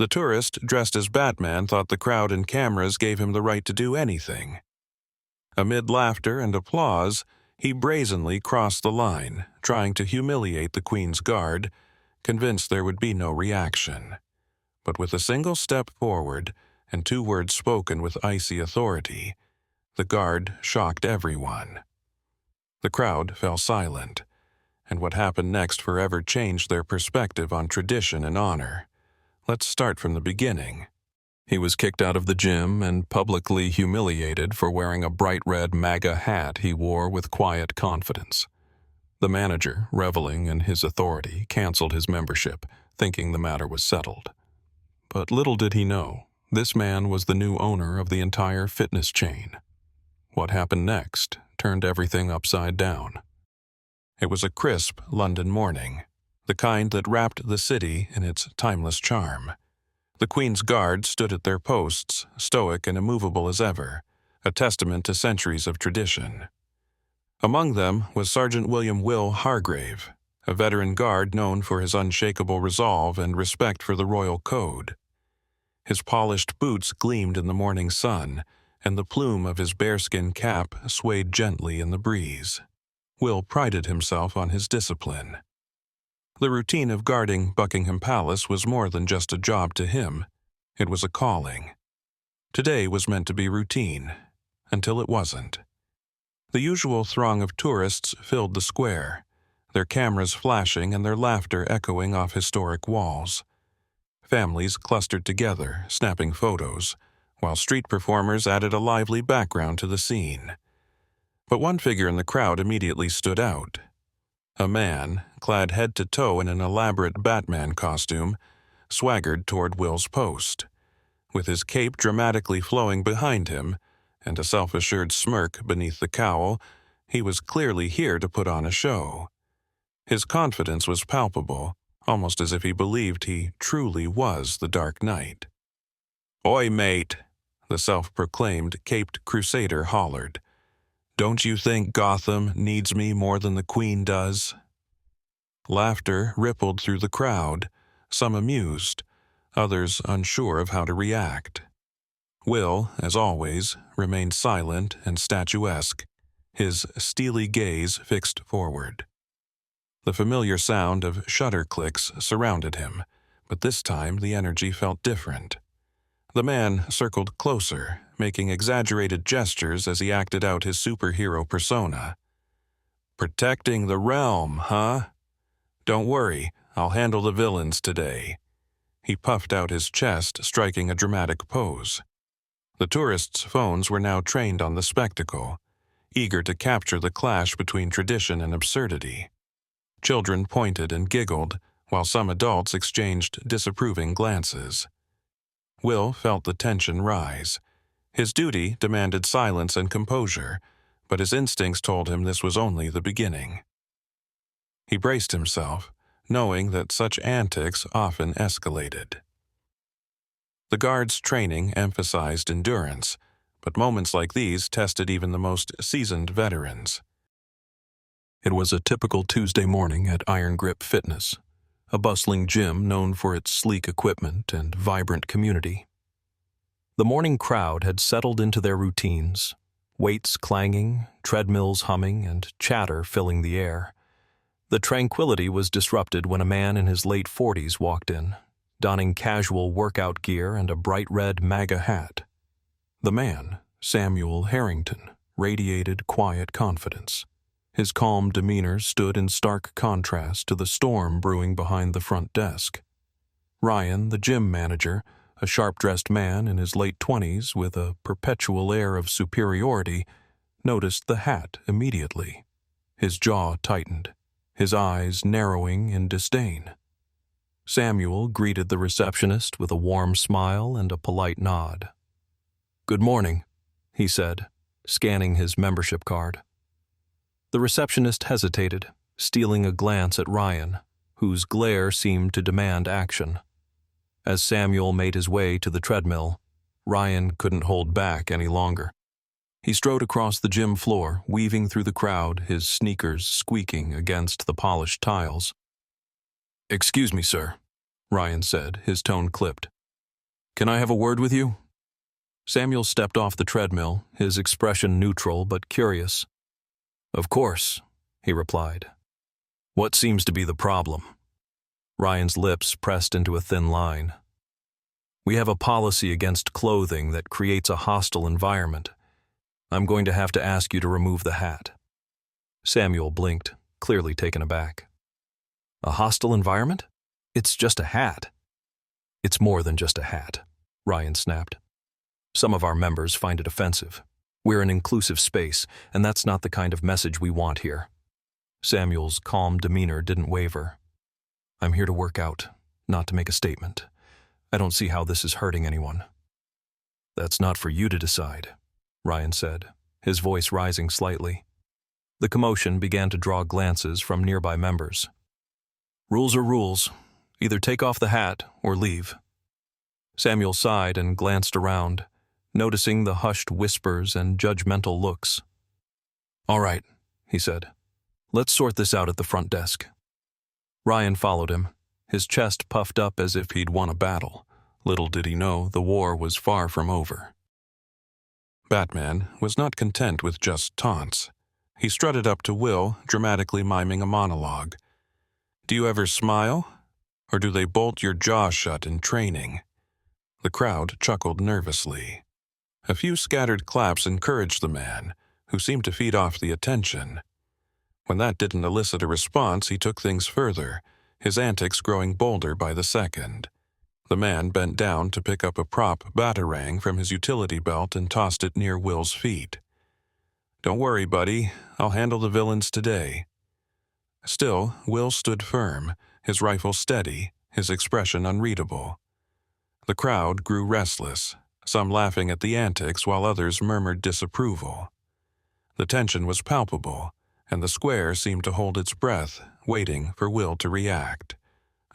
The tourist, dressed as Batman, thought the crowd and cameras gave him the right to do anything. Amid laughter and applause, he brazenly crossed the line, trying to humiliate the Queen's guard, convinced there would be no reaction. But with a single step forward and 2 words spoken with icy authority, the guard shocked everyone. The crowd fell silent, and what happened next forever changed their perspective on tradition and honor. Let's start from the beginning. He was kicked out of the gym and publicly humiliated for wearing a bright red MAGA hat he wore with quiet confidence. The manager, reveling in his authority, canceled his membership, thinking the matter was settled. But little did he know, this man was the new owner of the entire fitness chain. What happened next turned everything upside down. It was a crisp London morning, the kind that wrapped the city in its timeless charm. The Queen's Guard stood at their posts, stoic and immovable as ever, a testament to centuries of tradition. Among them was Sergeant William Will Hargrave, a veteran guard known for his unshakable resolve and respect for the royal code. His polished boots gleamed in the morning sun, and the plume of his bearskin cap swayed gently in the breeze. Will prided himself on his discipline. The routine of guarding Buckingham Palace was more than just a job to him. It was a calling. Today was meant to be routine, until it wasn't. The usual throng of tourists filled the square, their cameras flashing and their laughter echoing off historic walls. Families clustered together, snapping photos, while street performers added a lively background to the scene. But one figure in the crowd immediately stood out. A man, clad head to toe in an elaborate Batman costume, swaggered toward Will's post. With his cape dramatically flowing behind him and a self-assured smirk beneath the cowl, he was clearly here to put on a show. His confidence was palpable, almost as if he believed he truly was the Dark Knight. "Oi, mate," the self-proclaimed caped crusader hollered. "Don't you think Gotham needs me more than the Queen does?" Laughter rippled through the crowd, some amused, others unsure of how to react. Will, as always, remained silent and statuesque, his steely gaze fixed forward. The familiar sound of shutter clicks surrounded him, but this time the energy felt different. The man circled closer, making exaggerated gestures as he acted out his superhero persona. "Protecting the realm, huh? Don't worry, I'll handle the villains today." He puffed out his chest, striking a dramatic pose. The tourists' phones were now trained on the spectacle, eager to capture the clash between tradition and absurdity. Children pointed and giggled, while some adults exchanged disapproving glances. Will felt the tension rise. His duty demanded silence and composure, but his instincts told him this was only the beginning. He braced himself, knowing that such antics often escalated. The guard's training emphasized endurance, but moments like these tested even the most seasoned veterans. It was a typical Tuesday morning at Iron Grip Fitness, a bustling gym known for its sleek equipment and vibrant community. The morning crowd had settled into their routines, weights clanging, treadmills humming, and chatter filling the air. The tranquility was disrupted when a man in his late 40s walked in, donning casual workout gear and a bright red MAGA hat. The man, Samuel Harrington, radiated quiet confidence. His calm demeanor stood in stark contrast to the storm brewing behind the front desk. Ryan, the gym manager, a sharp-dressed man in his late 20s with a perpetual air of superiority, noticed the hat immediately. His jaw tightened, his eyes narrowing in disdain. Samuel greeted the receptionist with a warm smile and a polite nod. "Good morning," he said, scanning his membership card. The receptionist hesitated, stealing a glance at Ryan, whose glare seemed to demand action. As Samuel made his way to the treadmill, Ryan couldn't hold back any longer. He strode across the gym floor, weaving through the crowd, his sneakers squeaking against the polished tiles. "Excuse me, sir," Ryan said, his tone clipped. Can I have a word with you? Samuel stepped off the treadmill, his expression neutral but curious. Of course, he replied. What seems to be the problem? Ryan's lips pressed into a thin line. We have a policy against clothing that creates a hostile environment. I'm going to have to ask you to remove the hat. Samuel blinked, clearly taken aback. A hostile environment? It's just a hat. It's more than just a hat, Ryan snapped. Some of our members find it offensive. We're an inclusive space, and that's not the kind of message we want here. Samuel's calm demeanor didn't waver. I'm here to work out, not to make a statement. I don't see how this is hurting anyone. That's not for you to decide, Ryan said, his voice rising slightly. The commotion began to draw glances from nearby members. Rules are rules. Either take off the hat or leave. Samuel sighed and glanced around, noticing the hushed whispers and judgmental looks. All right, he said. Let's sort this out at the front desk. Ryan followed him, his chest puffed up as if he'd won a battle. Little did he know the war was far from over. Batman was not content with just taunts. He strutted up to Will, dramatically miming a monologue. Do you ever smile? Or do they bolt your jaw shut in training? The crowd chuckled nervously. A few scattered claps encouraged the man, who seemed to feed off the attention. When that didn't elicit a response, he took things further, his antics growing bolder by the second. The man bent down to pick up a prop batarang from his utility belt and tossed it near Will's feet. Don't worry, buddy. I'll handle the villains today. Still, Will stood firm, his rifle steady, his expression unreadable. The crowd grew restless, some laughing at the antics while others murmured disapproval. The tension was palpable, and the square seemed to hold its breath, waiting for Will to react.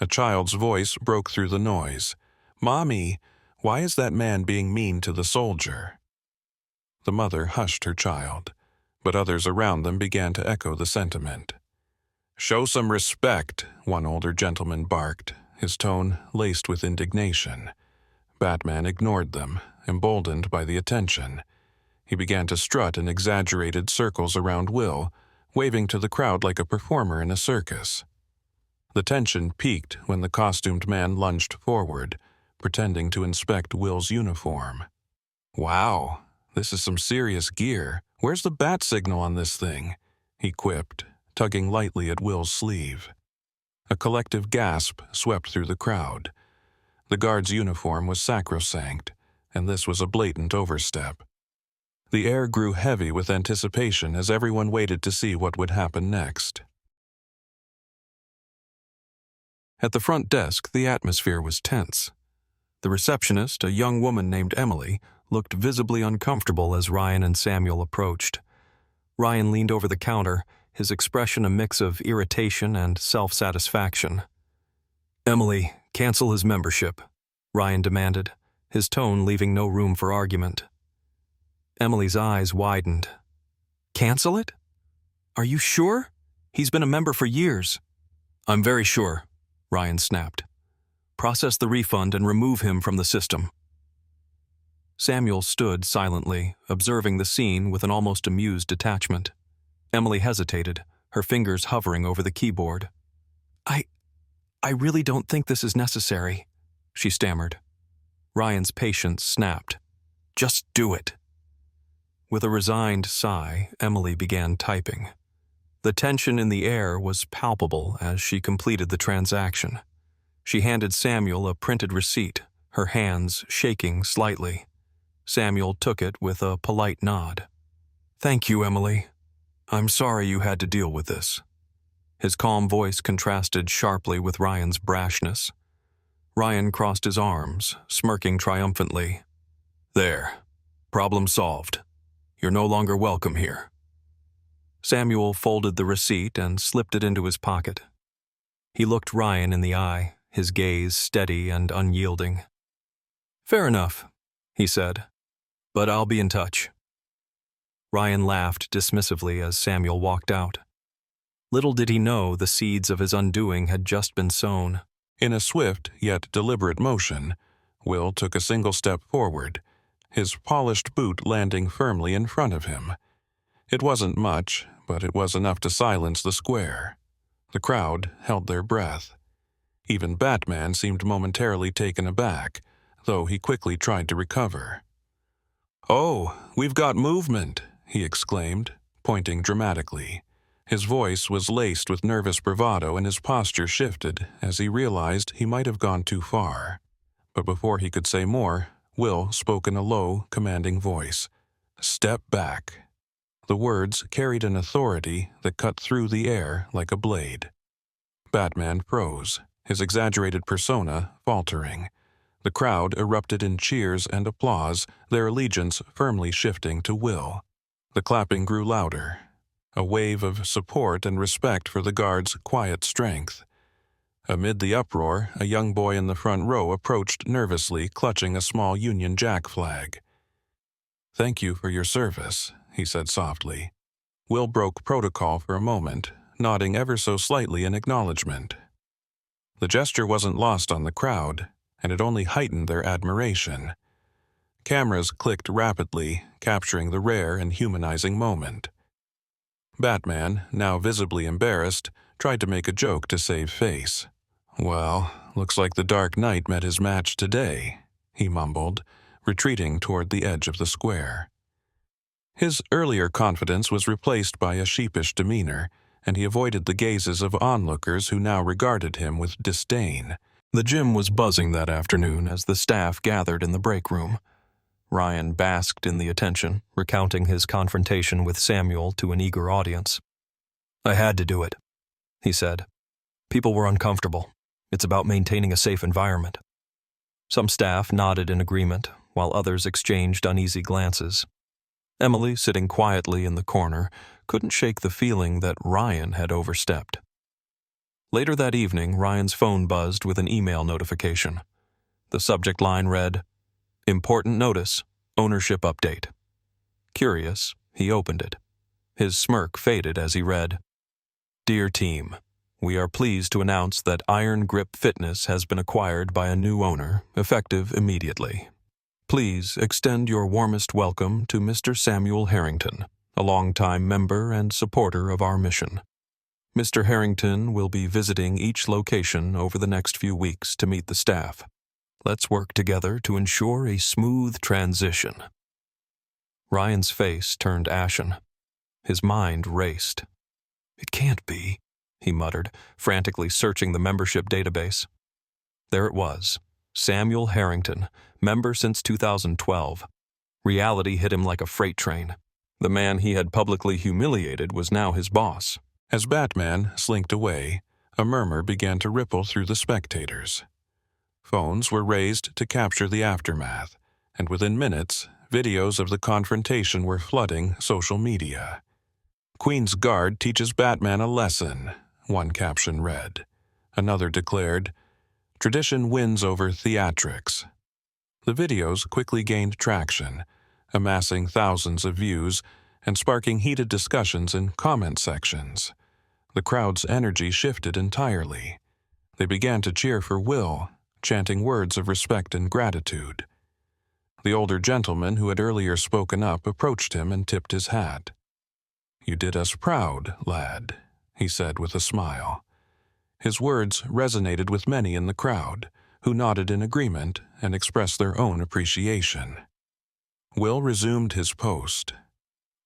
A child's voice broke through the noise. Mommy, why is that man being mean to the soldier? The mother hushed her child, but others around them began to echo the sentiment. Show some respect, one older gentleman barked, his tone laced with indignation. Batman ignored them, emboldened by the attention. He began to strut in exaggerated circles around Will, waving to the crowd like a performer in a circus. The tension peaked when the costumed man lunged forward, pretending to inspect Will's uniform. Wow, this is some serious gear. Where's the bat signal on this thing? He quipped, tugging lightly at Will's sleeve. A collective gasp swept through the crowd. The guard's uniform was sacrosanct, and this was a blatant overstep. The air grew heavy with anticipation as everyone waited to see what would happen next. At the front desk, the atmosphere was tense. The receptionist, a young woman named Emily, looked visibly uncomfortable as Ryan and Samuel approached. Ryan leaned over the counter, his expression a mix of irritation and self-satisfaction. Emily, cancel his membership, Ryan demanded, his tone leaving no room for argument. Emily's eyes widened. Cancel it? Are you sure? He's been a member for years. I'm very sure, Ryan snapped. Process the refund and remove him from the system. Samuel stood silently, observing the scene with an almost amused detachment. Emily hesitated, her fingers hovering over the keyboard. I really don't think this is necessary, she stammered. Ryan's patience snapped. Just do it. With a resigned sigh, Emily began typing. The tension in the air was palpable as she completed the transaction. She handed Samuel a printed receipt, her hands shaking slightly. Samuel took it with a polite nod. Thank you, Emily. I'm sorry you had to deal with this. His calm voice contrasted sharply with Ryan's brashness. Ryan crossed his arms, smirking triumphantly. There. Problem solved. You're no longer welcome here. Samuel folded the receipt and slipped it into his pocket. He looked Ryan in the eye, his gaze steady and unyielding. Fair enough, he said, but I'll be in touch. Ryan laughed dismissively as Samuel walked out. Little did he know the seeds of his undoing had just been sown. In a swift yet deliberate motion, Will took a single step forward, his polished boot landing firmly in front of him. It wasn't much, but it was enough to silence the square. The crowd held their breath. Even Batman seemed momentarily taken aback, though he quickly tried to recover. "Oh, we've got movement," he exclaimed, pointing dramatically. His voice was laced with nervous bravado and his posture shifted as he realized he might have gone too far. But before he could say more, Will spoke in a low, commanding voice. "Step back." The words carried an authority that cut through the air like a blade. Batman froze, his exaggerated persona faltering. The crowd erupted in cheers and applause, their allegiance firmly shifting to Will. The clapping grew louder, a wave of support and respect for the guard's quiet strength. Amid the uproar, a young boy in the front row approached nervously, clutching a small Union Jack flag. "Thank you for your service," he said softly. Will broke protocol for a moment, nodding ever so slightly in acknowledgement. The gesture wasn't lost on the crowd, and it only heightened their admiration. Cameras clicked rapidly, capturing the rare and humanizing moment. Batman, now visibly embarrassed, tried to make a joke to save face. "Well, looks like the Dark Knight met his match today," he mumbled, retreating toward the edge of the square. His earlier confidence was replaced by a sheepish demeanor, and he avoided the gazes of onlookers who now regarded him with disdain. The gym was buzzing that afternoon as the staff gathered in the break room. Ryan basked in the attention, recounting his confrontation with Samuel to an eager audience. "I had to do it," he said. "People were uncomfortable. It's about maintaining a safe environment." Some staff nodded in agreement, while others exchanged uneasy glances. Emily, sitting quietly in the corner, couldn't shake the feeling that Ryan had overstepped. Later that evening, Ryan's phone buzzed with an email notification. The subject line read, "Important notice, ownership update." Curious, he opened it. His smirk faded as he read, "Dear team, we are pleased to announce that Iron Grip Fitness has been acquired by a new owner, effective immediately. Please extend your warmest welcome to Mr. Samuel Harrington, a longtime member and supporter of our mission. Mr. Harrington will be visiting each location over the next few weeks to meet the staff. Let's work together to ensure a smooth transition." Ryan's face turned ashen. His mind raced. "It can't be," he muttered, frantically searching the membership database. There it was, Samuel Harrington, member since 2012. Reality hit him like a freight train. The man he had publicly humiliated was now his boss. As Batman slinked away, a murmur began to ripple through the spectators. Phones were raised to capture the aftermath, and within minutes, videos of the confrontation were flooding social media. "Queen's Guard teaches Batman a lesson," one caption read. Another declared, "Tradition wins over theatrics." The videos quickly gained traction, amassing thousands of views and sparking heated discussions in comment sections. The crowd's energy shifted entirely. They began to cheer for Will, chanting words of respect and gratitude. The older gentleman who had earlier spoken up approached him and tipped his hat. "You did us proud, lad," he said with a smile. His words resonated with many in the crowd, who nodded in agreement and expressed their own appreciation. Will resumed his post,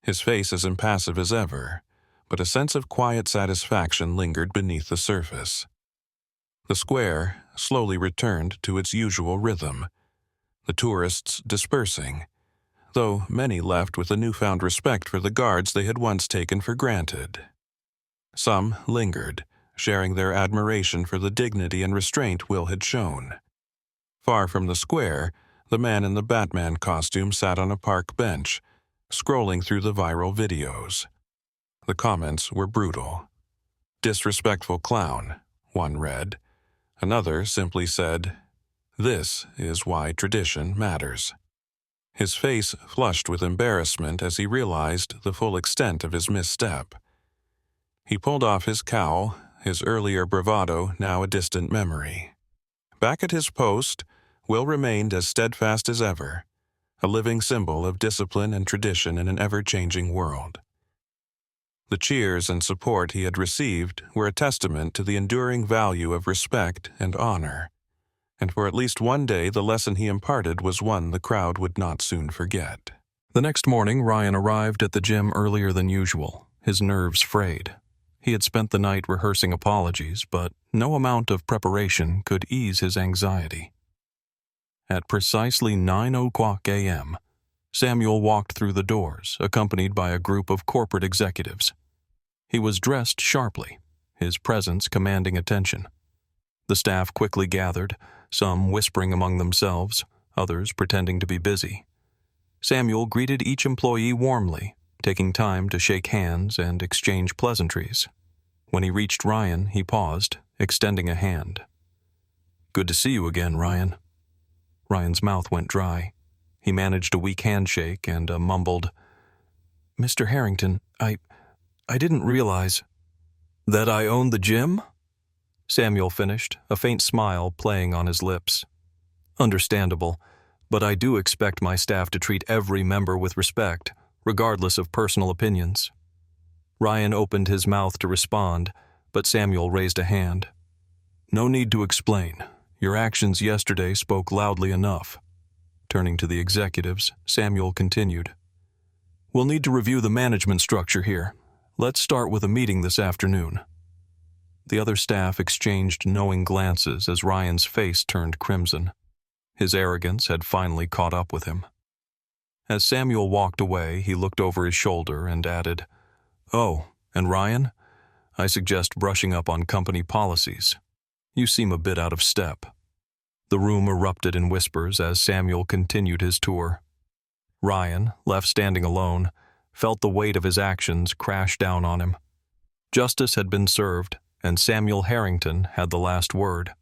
his face as impassive as ever, but a sense of quiet satisfaction lingered beneath the surface. The square slowly returned to its usual rhythm, the tourists dispersing, though many left with a newfound respect for the guards they had once taken for granted. Some lingered, sharing their admiration for the dignity and restraint Will had shown. Far from the square, the man in the Batman costume sat on a park bench, scrolling through the viral videos. The comments were brutal. "Disrespectful clown," one read. Another simply said, "This is why tradition matters." His face flushed with embarrassment as he realized the full extent of his misstep. He pulled off his cowl, his earlier bravado now a distant memory. Back at his post, Will remained as steadfast as ever, a living symbol of discipline and tradition in an ever-changing world. The cheers and support he had received were a testament to the enduring value of respect and honor, and for at least one day the lesson he imparted was one the crowd would not soon forget. The next morning, Ryan arrived at the gym earlier than usual, his nerves frayed. He had spent the night rehearsing apologies, but no amount of preparation could ease his anxiety. At precisely 9:00 a.m., Samuel walked through the doors, accompanied by a group of corporate executives. He was dressed sharply, his presence commanding attention. The staff quickly gathered, some whispering among themselves, others pretending to be busy. Samuel greeted each employee warmly, taking time to shake hands and exchange pleasantries. When he reached Ryan, he paused, extending a hand. "Good to see you again, Ryan." Ryan's mouth went dry. He managed a weak handshake and a mumbled, "Mr. Harrington, I didn't realize." "That I owned the gym?" Samuel finished, a faint smile playing on his lips. "Understandable, but I do expect my staff to treat every member with respect, regardless of personal opinions." Ryan opened his mouth to respond, but Samuel raised a hand. "No need to explain. Your actions yesterday spoke loudly enough." Turning to the executives, Samuel continued, "We'll need to review the management structure here. Let's start with a meeting this afternoon." The other staff exchanged knowing glances as Ryan's face turned crimson. His arrogance had finally caught up with him. As Samuel walked away, he looked over his shoulder and added, "Oh, and Ryan, I suggest brushing up on company policies. You seem a bit out of step." The room erupted in whispers as Samuel continued his tour. Ryan, left standing alone, felt the weight of his actions crash down on him. Justice had been served, and Samuel Harrington had the last word.